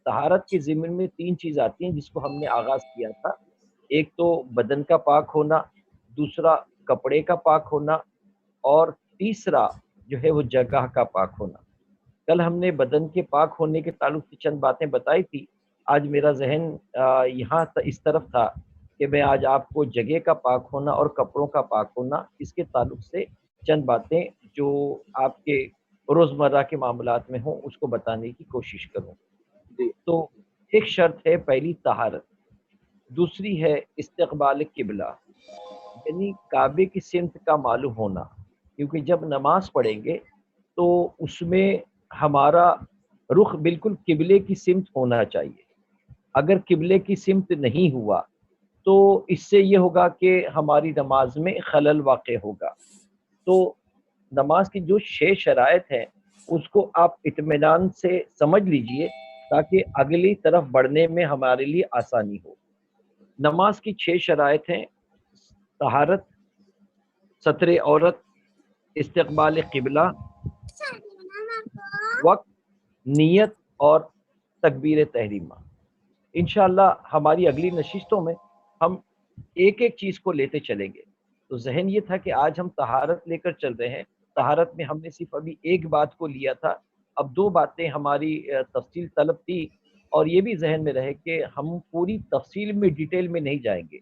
طہارت کے ضمن میں 3 چیز آتی ہیں جس کو ہم نے آغاز کیا تھا۔ ایک تو بدن کا پاک ہونا، دوسرا کپڑے کا پاک ہونا، اور تیسرا جو ہے وہ جگہ کا پاک ہونا۔ کل ہم نے بدن کے پاک ہونے کے تعلق سے چند باتیں بتائی تھی۔ آج میرا ذہن یہاں اس طرف تھا کہ میں آج آپ کو جگہ کا پاک ہونا اور کپڑوں کا پاک ہونا اس کے تعلق سے چند باتیں جو آپ کے روزمرہ کے معاملات میں ہوں اس کو بتانے کی کوشش کروں۔ تو ایک شرط ہے پہلی طہارت، دوسری ہے استقبال قبلہ، یعنی کعبے کی سمت کا معلوم ہونا، کیونکہ جب نماز پڑھیں گے تو اس میں ہمارا رخ بالکل قبلے کی سمت ہونا چاہیے۔ اگر قبلے کی سمت نہیں ہوا تو اس سے یہ ہوگا کہ ہماری نماز میں خلل واقع ہوگا۔ تو نماز کی جو 6 شرائط ہیں اس کو آپ اطمینان سے سمجھ لیجئے تاکہ اگلی طرف بڑھنے میں ہمارے لیے آسانی ہو۔ نماز کی 6 شرائط ہیں: طہارت، ستر عورت، استقبال قبلہ، وقت، نیت اور تکبیر تحریمہ۔ انشاءاللہ ہماری اگلی نشستوں میں ہم ایک ایک چیز کو لیتے چلیں گے۔ تو ذہن یہ تھا کہ آج ہم طہارت لے کر چل رہے ہیں۔ طہارت میں ہم نے صرف ابھی ایک بات کو لیا تھا، اب 2 باتیں ہماری تفصیل طلب تھی، اور یہ بھی ذہن میں رہے کہ ہم پوری تفصیل میں ڈیٹیل میں نہیں جائیں گے۔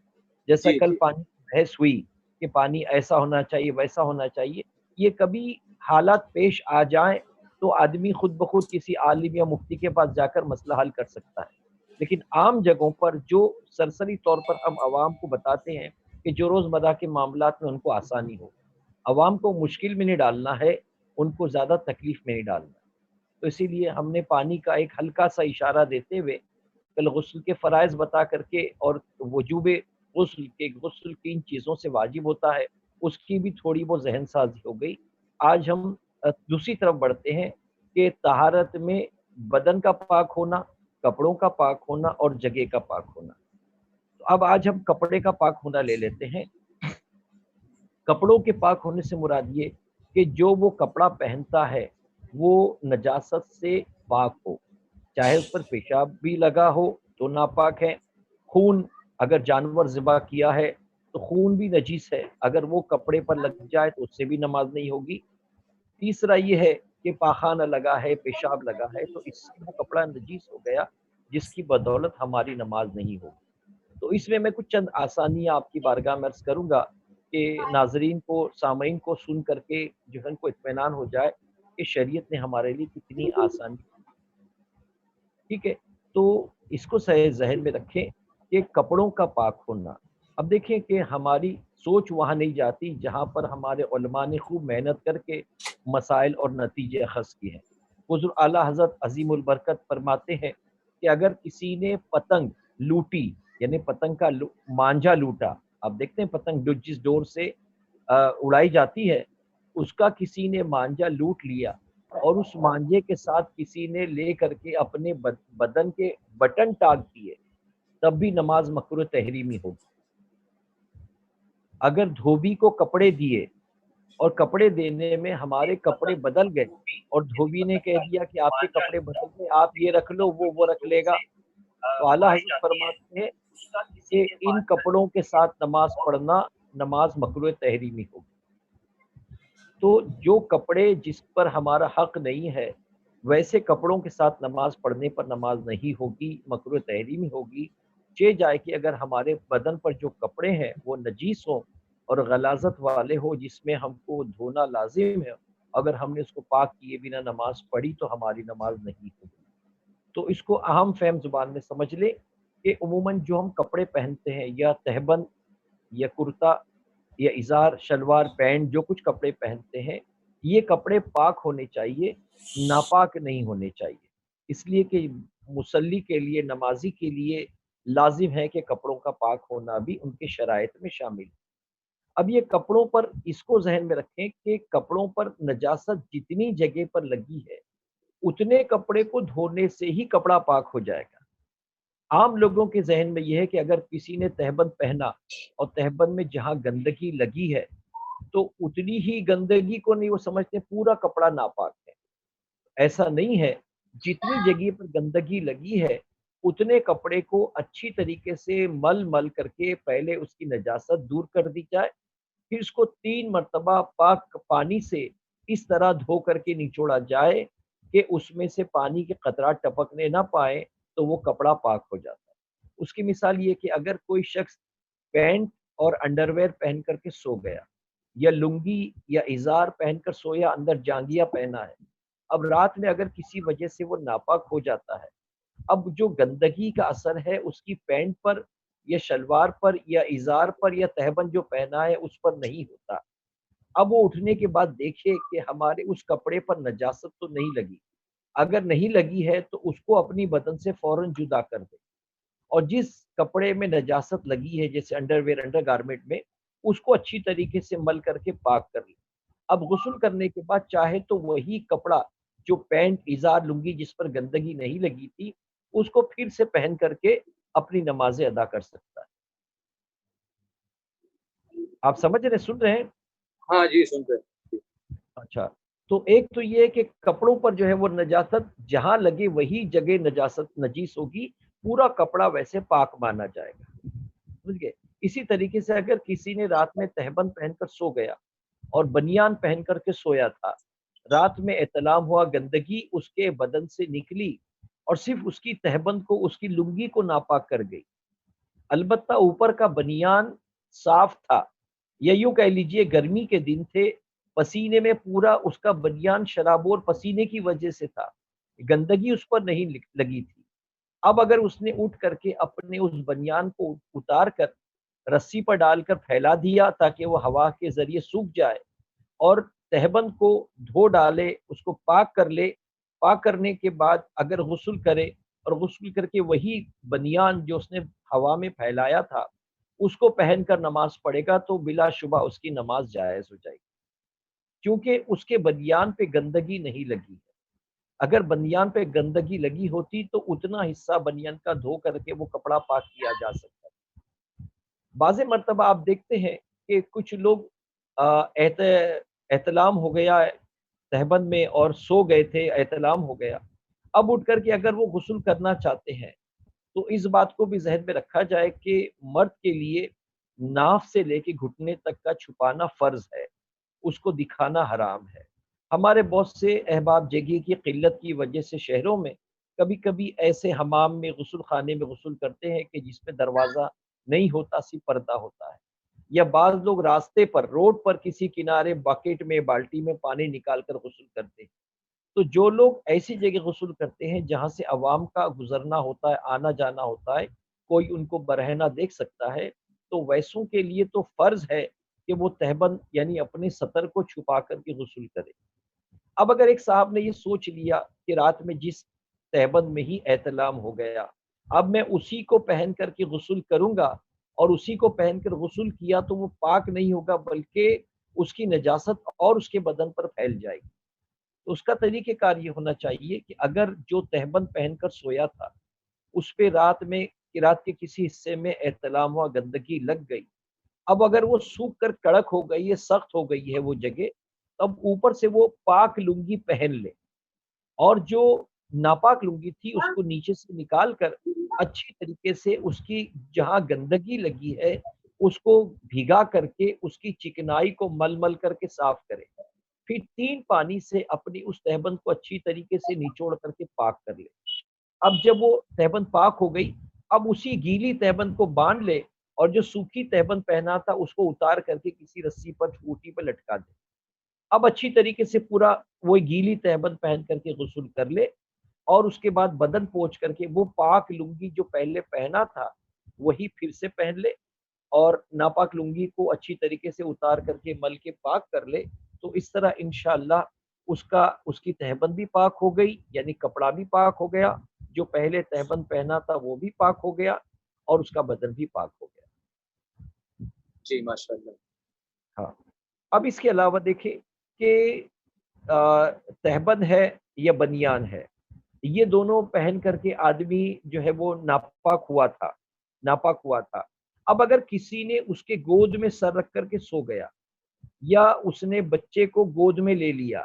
جیسا کل پانی کی بحث ہوئی کہ پانی ایسا ہونا چاہیے ویسا ہونا چاہیے، یہ کبھی حالات پیش آ جائیں تو آدمی خود بخود کسی عالم یا مفتی کے پاس جا کر مسئلہ حل کر سکتا ہے، لیکن عام جگہوں پر جو سرسری طور پر ہم عوام کو بتاتے ہیں کہ جو روزمرہ کے معاملات میں ان کو آسانی ہو، عوام کو مشکل میں نہیں ڈالنا ہے، ان کو زیادہ تکلیف میں نہیں ڈالنا۔ تو اسی لیے ہم نے پانی کا ایک ہلکا سا اشارہ دیتے ہوئے کل غسل کے فرائض بتا کر کے اور وجوب غسل 3 چیزوں سے واجب ہوتا ہے اس کی بھی تھوڑی بہت ذہن سازی ہو گئی۔ آج ہم دوسری طرف بڑھتے ہیں کہ طہارت میں بدن کا پاک ہونا، کپڑوں کا پاک ہونا اور جگہ کا پاک ہونا۔ تو اب آج ہم کپڑے کا پاک ہونا لے لیتے ہیں۔ کپڑوں کے پاک ہونے سے مراد یہ کہ جو وہ کپڑا پہنتا ہے وہ نجاست سے پاک ہو، چاہے اس پر پیشاب بھی لگا ہو تو ناپاک ہے، خون اگر جانور ذبح کیا ہے تو خون بھی نجیس ہے، اگر وہ کپڑے پر لگ جائے تو اس سے بھی نماز نہیں ہوگی۔ تیسرا یہ ہے کہ پاخانہ لگا ہے، پیشاب لگا ہے تو اس سے وہ کپڑا نجیس ہو گیا جس کی بدولت ہماری نماز نہیں ہوگی۔ تو اس میں کچھ چند آسانیاں آپ کی بارگاہ میں عرض کروں گا کہ ناظرین کو، سامعین کو سن کر کے جو ہے ان کو اطمینان ہو جائے کہ شریعت نے ہمارے لیے کتنی آسانی، ٹھیک ہے۔ تو اس کو صحیح ذہن میں رکھیں کہ کپڑوں کا پاک ہونا۔ اب دیکھیں کہ ہماری سوچ وہاں نہیں جاتی جہاں پر ہمارے علماء نے خوب محنت کر کے مسائل اور نتیجے اخذ کیے ہیں۔ حضور اعلیٰ حضرت عظیم البرکت فرماتے ہیں کہ اگر کسی نے پتنگ لوٹی، یعنی پتنگ کا مانجا لوٹا، آپ دیکھتے ہیں پتنگ جس ڈور سے اڑائی جاتی ہے اس کا کسی نے مانجا لوٹ لیا اور اس مانجے کے ساتھ کسی نے لے کر کے اپنے بدن کے بٹن ٹاگ دیے، تب بھی نماز مکروہ تحریمی ہوگی۔ اگر دھوبی کو کپڑے دیے اور کپڑے دینے میں ہمارے کپڑے بدل گئے اور دھوبی نے کہہ دیا کہ آپ کے کپڑے بدل گئے، آپ یہ رکھ لو وہ رکھ لے گا، تو اعلیٰ حضرت فرماتے ہیں کہ ان کپڑوں کے ساتھ نماز پڑھنا نماز مکروہ تحریمی ہوگی۔ تو جو کپڑے جس پر ہمارا حق نہیں ہے ویسے کپڑوں کے ساتھ نماز پڑھنے پر نماز نہیں ہوگی، مکروہ تحریمی ہوگی، چہ جائے کہ اگر ہمارے بدن پر جو کپڑے ہیں وہ نجیس ہوں اور غلاظت والے ہو جس میں ہم کو دھونا لازم ہے، اگر ہم نے اس کو پاک کیے بنا نماز پڑھی تو ہماری نماز نہیں ہوگی۔ تو اس کو اہم فہم زبان میں سمجھ لے کہ عموماً جو ہم کپڑے پہنتے ہیں یا تہبند یا کرتا یا ازار شلوار پینٹ جو کچھ کپڑے پہنتے ہیں یہ کپڑے پاک ہونے چاہیے، ناپاک نہیں ہونے چاہیے، اس لیے کہ مصلی کے لیے، نمازی کے لیے لازم ہے کہ کپڑوں کا پاک ہونا بھی ان کے شرائط میں شامل ہے۔ اب یہ کپڑوں پر اس کو ذہن میں رکھیں کہ کپڑوں پر نجاست جتنی جگہ پر لگی ہے اتنے کپڑے کو دھونے سے ہی کپڑا پاک ہو جائے گا۔ عام لوگوں کے ذہن میں یہ ہے کہ اگر کسی نے تہبند پہنا اور تہبند میں جہاں گندگی لگی ہے تو اتنی ہی گندگی کو نہیں وہ سمجھتے پورا کپڑا ناپاک ہے، ایسا نہیں ہے، جتنی جگہ پر گندگی لگی ہے اتنے کپڑے کو اچھی طریقے سے مل کر کے پہلے اس کی نجاست دور کر دی جائے، پھر اس کو 3 مرتبہ پاک پانی سے اس طرح دھو کر کے نچوڑا جائے کہ اس میں سے پانی کے قطرات ٹپکنے نہ پائے، تو وہ کپڑا پاک ہو جاتا ہے۔ اس کی مثال یہ کہ اگر کوئی شخص پینٹ اور انڈرویئر پہن کر کے سو گیا، یا لنگی یا ازار پہن کر سویا، اندر جانگیا پہنا ہے، اب رات میں اگر کسی وجہ سے وہ ناپاک ہو جاتا ہے، اب جو گندگی کا اثر ہے اس کی پینٹ پر یا شلوار پر یا ازار پر یا تہبند جو پہنا ہے اس پر نہیں ہوتا۔ اب وہ اٹھنے کے بعد دیکھے کہ ہمارے اس کپڑے پر نجاست تو نہیں لگی، اگر نہیں لگی ہے تو اس کو اپنی بدن سے فوراً جدا کر دے، اور جس کپڑے میں نجاست لگی ہے جیسے انڈر ویئر، انڈر گارمنٹ میں، اس کو اچھی طریقے سے مل کر کے پاک کر لے۔ اب غسل کرنے کے بعد چاہے تو وہی کپڑا جو پینٹ، ازار، لنگی جس پر گندگی نہیں لگی تھی اس کو پھر سے پہن کر کے اپنی نمازیں ادا کر سکتا ہے۔ آپ سمجھ رہے، سن رہے ہیں؟ ہاں جی، سن رہے۔ اچھا، تو ایک تو یہ کہ کپڑوں پر جو ہے وہ نجاست جہاں لگے وہی جگہ نجاست نجیس ہوگی، پورا کپڑا ویسے پاک مانا جائے گا، سمجھ گئے؟ اسی طریقے سے اگر کسی نے رات میں تہبند پہن کر سو گیا اور بنیان پہن کر کے سویا تھا، رات میں احتلام ہوا، گندگی اس کے بدن سے نکلی اور صرف اس کی تہبند کو، اس کی لنگی کو ناپاک کر گئی، البتہ اوپر کا بنیان صاف تھا، یا یوں کہہ لیجئے گرمی کے دن تھے، پسینے میں پورا اس کا بنیان شرابور پسینے کی وجہ سے تھا، گندگی اس پر نہیں لگی تھی۔ اب اگر اس نے اٹھ کر کے اپنے اس بنیان کو اتار کر رسی پر ڈال کر پھیلا دیا تاکہ وہ ہوا کے ذریعے سوکھ جائے، اور تہبند کو دھو ڈالے، اس کو پاک کر لے، پاک کرنے کے بعد اگر غسل کرے اور غسل کر کے وہی بنیان جو اس نے ہوا میں پھیلایا تھا اس کو پہن کر نماز پڑھے گا تو بلا شبہ اس کی نماز جائز ہو جائے گی، کیونکہ اس کے بنیان پہ گندگی نہیں لگی ہے۔ اگر بنیان پہ گندگی لگی ہوتی تو اتنا حصہ بنیان کا دھو کر کے وہ کپڑا پاک کیا جا سکتا ہے۔ بعض مرتبہ آپ دیکھتے ہیں کہ کچھ لوگ احتلام ہو گیا تہبند میں اور سو گئے تھے، احتلام ہو گیا، اب اٹھ کر کے اگر وہ غسل کرنا چاہتے ہیں تو اس بات کو بھی ذہن میں رکھا جائے کہ مرد کے لیے ناف سے لے کے گھٹنے تک کا چھپانا فرض ہے، اس کو دکھانا حرام ہے۔ ہمارے بہت سے احباب جگہ کی قلت کی وجہ سے شہروں میں کبھی کبھی ایسے حمام میں، غسل خانے میں غسل کرتے ہیں کہ جس میں دروازہ نہیں ہوتا، صرف پردہ ہوتا ہے، یا بعض لوگ راستے پر، روڈ پر کسی کنارے بکیٹ میں، بالٹی میں پانی نکال کر غسل کرتے ہیں۔ تو جو لوگ ایسی جگہ غسل کرتے ہیں جہاں سے عوام کا گزرنا ہوتا ہے، آنا جانا ہوتا ہے، کوئی ان کو برہنہ دیکھ سکتا ہے، تو ویسوں کے لیے تو فرض ہے کہ وہ تہبند یعنی اپنے سطر کو چھپا کر کے غسل کرے۔ اب اگر ایک صاحب نے یہ سوچ لیا کہ رات میں جس تہبند میں ہی احتلام ہو گیا، اب میں اسی کو پہن کر کے غسل کروں گا، اور اسی کو پہن کر غسل کیا تو وہ پاک نہیں ہوگا بلکہ اس کی نجاست اور اس کے بدن پر پھیل جائے گی، تو اس کا طریقہ کار یہ ہونا چاہیے کہ اگر جو تہبند پہن کر سویا تھا اس پہ رات کے کسی حصے میں احتلام ہوا، گندگی لگ گئی، اب اگر وہ سوکھ کر کڑک ہو گئی ہے، سخت ہو گئی ہے وہ جگہ، تب اوپر سے وہ پاک لنگی پہن لے، اور جو ناپاک لنگی تھی اس کو نیچے سے نکال کر اچھی طریقے سے اس کی جہاں گندگی لگی ہے اس کو بھیگا کر کے اس کی چکنائی کو مل کر کے صاف کرے، پھر 3 پانی سے اپنی اس تہبند کو اچھی طریقے سے نچوڑ کر کے پاک کر لے۔ اب جب وہ تہبند پاک ہو گئی، اب اسی گیلی تہبند کو باندھ لے، اور جو سوکھی تہبند پہنا تھا اس کو اتار کر کے کسی رسی پر، ٹوٹی پر لٹکا دے۔ اب اچھی طریقے سے پورا وہ گیلی تہبند پہن کر کے غسل کر لے، اور اس کے بعد بدن پوچھ کر کے وہ پاک لنگی جو پہلے پہنا تھا وہی پھر سے پہن لے، اور ناپاک لنگی کو اچھی طریقے سے اتار کر کے مل کے پاک کر لے، تو اس طرح انشاءاللہ اس کی تہبند بھی پاک ہو گئی، یعنی کپڑا بھی پاک ہو گیا، جو پہلے تہبند پہنا تھا وہ بھی پاک ہو گیا، اور اس کا بدن بھی پاک ہو گیا۔ جی ماشاءاللہ۔ ہاں، اب اس کے علاوہ دیکھیں کہ تہبند ہے یا بنیان ہے، یہ دونوں پہن کر کے آدمی جو ہے وہ ناپاک ہوا تھا۔ اب اگر کسی نے اس کے گود میں سر رکھ کر کے سو گیا، یا اس نے بچے کو گود میں لے لیا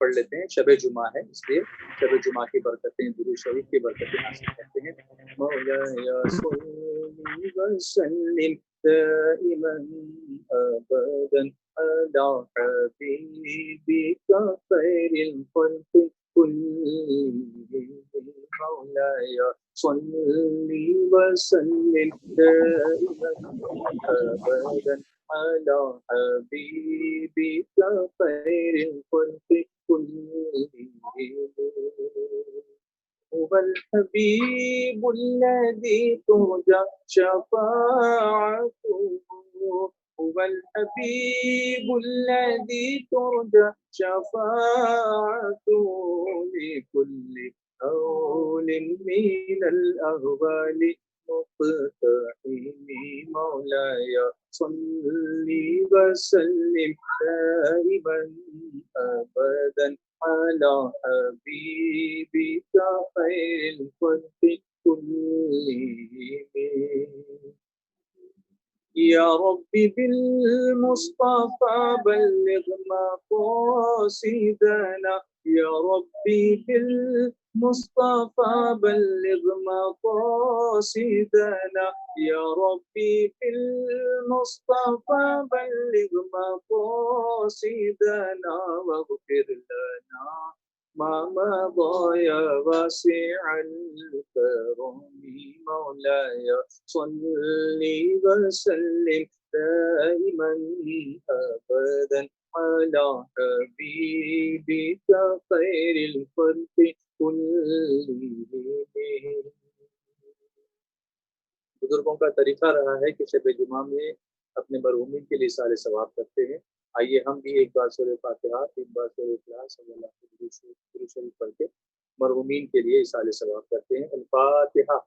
پڑھ لیتے ہیں. شب جمعہ ہے اس لیے شب جمعہ کی برکتیں، درود شریف کی برکتیں حاصل کرتے ہیں. مولایا صلی وسلم دائما ابدا على حبيبك خير الخلق كلهم. مولاي صل وسلم دائما ابدا على حبيبك خير الخلق كلهم. هو الحبيب الذي ترجى شفاعته، هو الحبيب الذي ترجى شفاعته لكل هول من الأهوال مقتحم. مولاي صل وسلم دائما أبدا على حبيبك خير الخلق كلهم. يا ربي بالمصطفى بلغ مقاصدنا، يا ربي بالمصطفى بلغ مقاصدنا، يا ربي بالمصطفى بلغ مقاصدنا واغفر لنا ما مضى يا واسع الكرم. مولاي صل وسلم دائما ابدا على حبيبك خير الخلق كلهم. بزرگوں کا طریقہ رہا ہے کہ شب جمعہ میں اپنے مرحومین کے لیے سارے ثواب کرتے ہیں. آئیے ہم بھی ایک بار سورہ فاتحہ، ایک بار سورہ اخلاص صلی اللہ علیہ وسلم پڑھ کے مرحومین کے لیے سارے ثواب کرتے ہیں. الفاتحہ.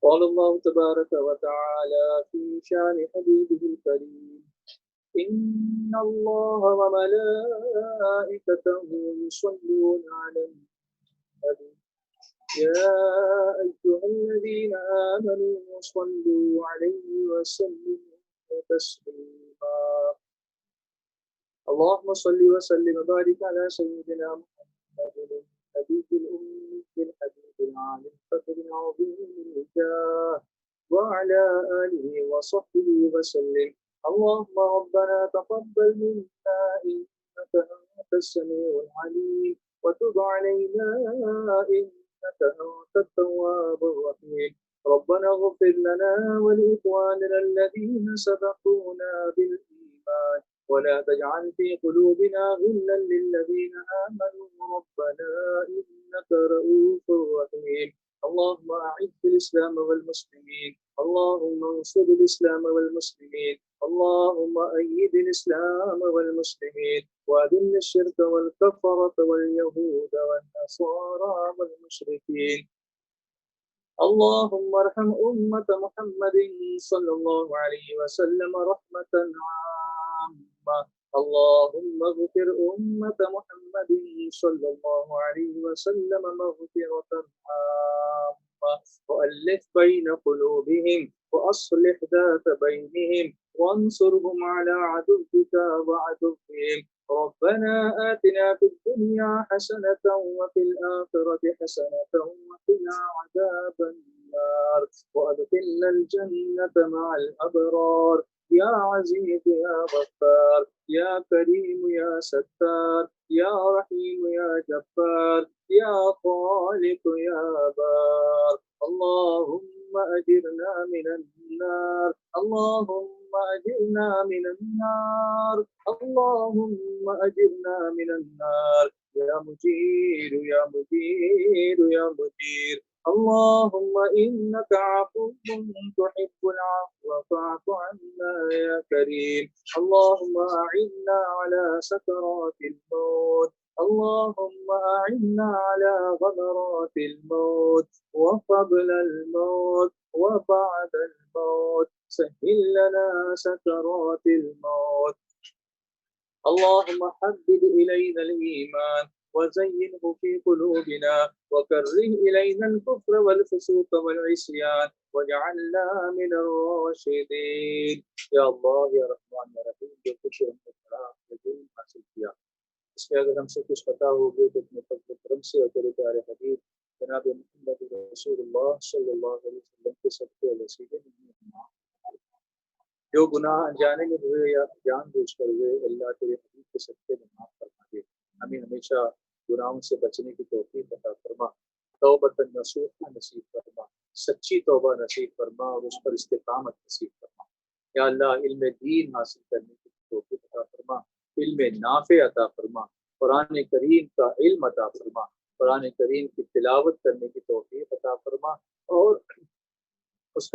قال الله تبارك وتعالى في شان حبيبه الكريم: إن الله وملائكته يصلون على النبي يا أيها الذين آمنوا صلوا عليه وسلموا تسليما. اللهم صل وسلم وبارك على سيدنا محمد النبي الأمي الحبيب العالم القدر العظيم الجاه وعلى آله وصحبه وسلم. اللهم ربنا تقبل منا إنك أنت السميع العليم وتب علينا إنك أنت التواب الرحيم. ربنا اغفر لنا ولإخواننا الذين سبقونا بالإيمان ولا تجعل في قلوبنا غلا للذين آمنوا ربنا إنك رؤوف رحيم. اللهم أعز الإسلام والمسلمين، اللهم انصر الإسلام والمسلمين، اللهم أيد الإسلام والمسلمين وأذل الشرك والكفرة واليهود والنصارى والمشركين. اللهم ارحم أمة محمد صلى الله عليه وسلم رحمة عامة. اللهم اغفر أمة محمد صلى الله عليه وسلم مغفرة عامة وألف بين قلوبهم وأصلح ذات بينهم وانصرهم على عدوك وعدوهم. ربنا آتنا في الدنيا حسنة وفي الآخرة حسنة وقنا عذاب النار وأدخلنا الجنة مع الأبرار. يا عزيز يا غفار يا كريم يا ستار يا رحيم يا جبار يا خالق يا بار. اللهم أجرنا من النار، اللهم أجرنا من النار اللهم أجرنا من النار يا مجير يا مجير يا مجير اللهم إنك عفو تحب العفو فاعف عنا يا كريم اللهم أعنا على سكرات الموت اللهم أعنا على غمرات الموت وقبل الموت وبعد الموت سهل لنا سكرات الموت اللهم حبب إلينا الإيمان وزينه في قلوبنا وكره إلينا الكفر والفسوق والعصيان واجعلنا من الراشدين يا الله يا رحمن يا رحيم جو کچھ ہم نے پڑھا حاصل کیا اس میں اگر ہم سے کچھ پتا ہو گیا تو اپنے فضل و کرم سے اور تیرے پیارے حبیب جناب محمد رسول اللہ صلی اللہ علیہ وسلم کے صدقے و وسیلے میں جو گناہ انجانے میں ہوئے یا جان بوجھ کر ہوئے اللہ تیرے حبیب کے صدقے میں معاف فرما دے ہمیں ہمیشہ گناہوں سے بچنے کی توفیق عطا فرما توبۃ نصوحہ نصیب فرما سچی توبہ نصیب فرما اور اس پر استقامت نصیب فرما یا اللہ علم دین حاصل کرنے کی توفیق عطا فرما علم نافع عطا فرما قرآن کریم کا علم عطا فرما قرآن کریم کی تلاوت کرنے کی توفیق عطا فرما اور اس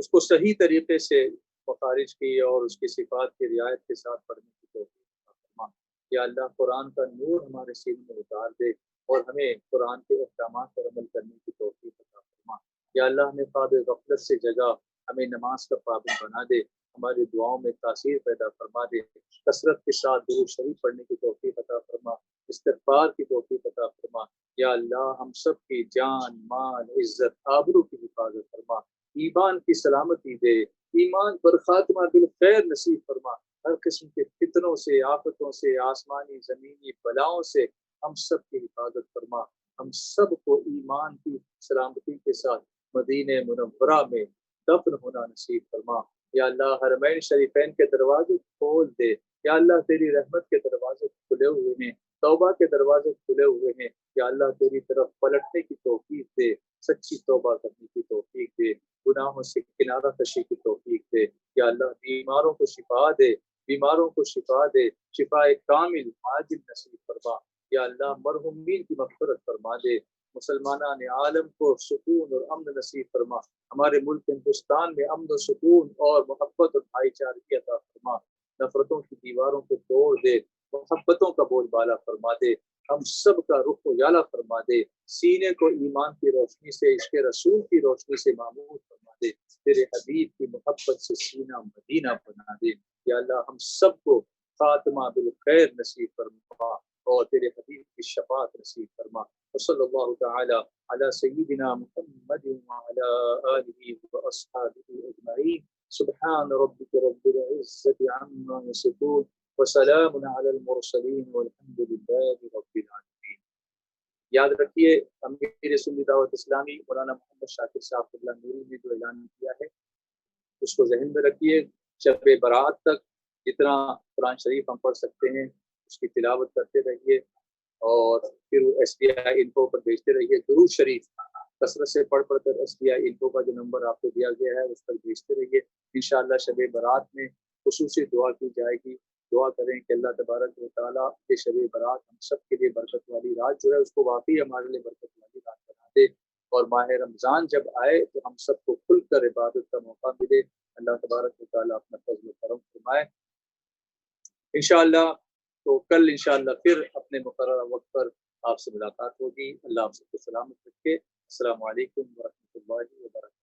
کو صحیح طریقے سے مخارج کی اور اس کی صفات کی رعایت کے ساتھ پڑھنے کی توفیق عطا فرما یا اللہ قرآن کا نور ہمارے سینے میں اتار دے اور ہمیں قرآن کے احکامات پر عمل کرنے کی توفیق عطا فرما یا اللہ ہمیں خواب غفلت سے جگہ ہمیں نماز کا پابند بنا دے ہماری دعاؤں میں تاثیر پیدا فرما دے کثرت کے ساتھ درود شریف پڑھنے کی توفیق عطا فرما استغفار کی توفیق عطا فرما یا اللہ ہم سب کی جان مال عزت آبرو کی حفاظت فرما ایمان کی سلامتی دے ایمان پر خاتمہ بالخیر نصیب فرما ہر قسم کے فتنوں سے آفتوں سے آسمانی زمینی بلاؤں سے ہم سب کی حفاظت فرما ہم سب کو ایمان کی سلامتی کے ساتھ مدینہ منورہ میں دفن ہونا نصیب فرما یا اللہ حرمین شریفین کے دروازے کھول دے یا اللہ تیری رحمت کے دروازے کھلے ہوئے ہیں توبہ کے دروازے کھلے ہوئے ہیں یا اللہ تیری طرف پلٹنے کی توفیق دے سچی توبہ کرنے کی توفیق دے گناہوں سے کنارہ کشی کی توفیق دے یا اللہ بیماروں کو شفا دے بیماروں کو شفا دے شفا کامل عاجل نصیب فرما یا اللہ مرحومین کی مغفرت فرما دے مسلمانان عالم کو سکون اور امن نصیب فرما ہمارے ملک ہندوستان میں امن و سکون اور محبت اور بھائی چارگی عطا فرما نفرتوں کی دیواروں کو توڑ دے محبتوں کا بول بالا فرما دے ہم سب کا رخ و اجالا فرما دے سینے کو ایمان کی روشنی سے عشق رسول کی روشنی سے معمور فرما دے تیرے حبیب کی محبت سے سینہ مدینہ بنا دے یا اللہ ہم سب کو خاتمہ بالخیر نصیب فرما اور تیرے حبیب کی شفاعت نصیب فرما وصلی اللہ تعالی علی سیدنا محمد وعلی آلہ واصحابہ اجمعین سبحان ربک رب العزۃ عما یصفون وسلام علی المرسلین والحمد للہ رب العالمین۔ یاد رکھیے امیر سنی دعوت اسلامی مولانا محمد شاکر صاحب اللہ نوری نے جو اعلان کیا ہے اس کو ذہن میں رکھیے شب برات تک جتنا قرآن شریف ہم پڑھ سکتے ہیں اس کی تلاوت کرتے رہیے اور پھر ایس بی آئی انفو پر بھیجتے رہیے درود شریف کثرت سے پڑھ کر ایس بی آئی انفو کا جو نمبر آپ کو دیا گیا ہے اس پر بھیجتے رہیے انشاءاللہ شب برات میں خصوصی دعا کی جائے گی دعا کریں کہ اللہ تبارک و تعالیٰ کے شب برات ہم سب کے لیے برکت والی رات جو ہے اس کو واقعی ہمارے لیے برکت والی رات بنا دے اور ماہ رمضان جب آئے تو ہم سب کو کھل کر عبادت کا موقع ملے اللہ تبارک و تعالیٰ اپنا فضل و کرم فرمائے انشاءاللہ تو کل انشاءاللہ پھر اپنے مقررہ وقت پر آپ سے ملاقات ہوگی اللہ آپ سب کو سلامت رکھے السلام علیکم ورحمۃ اللہ وبرکاتہ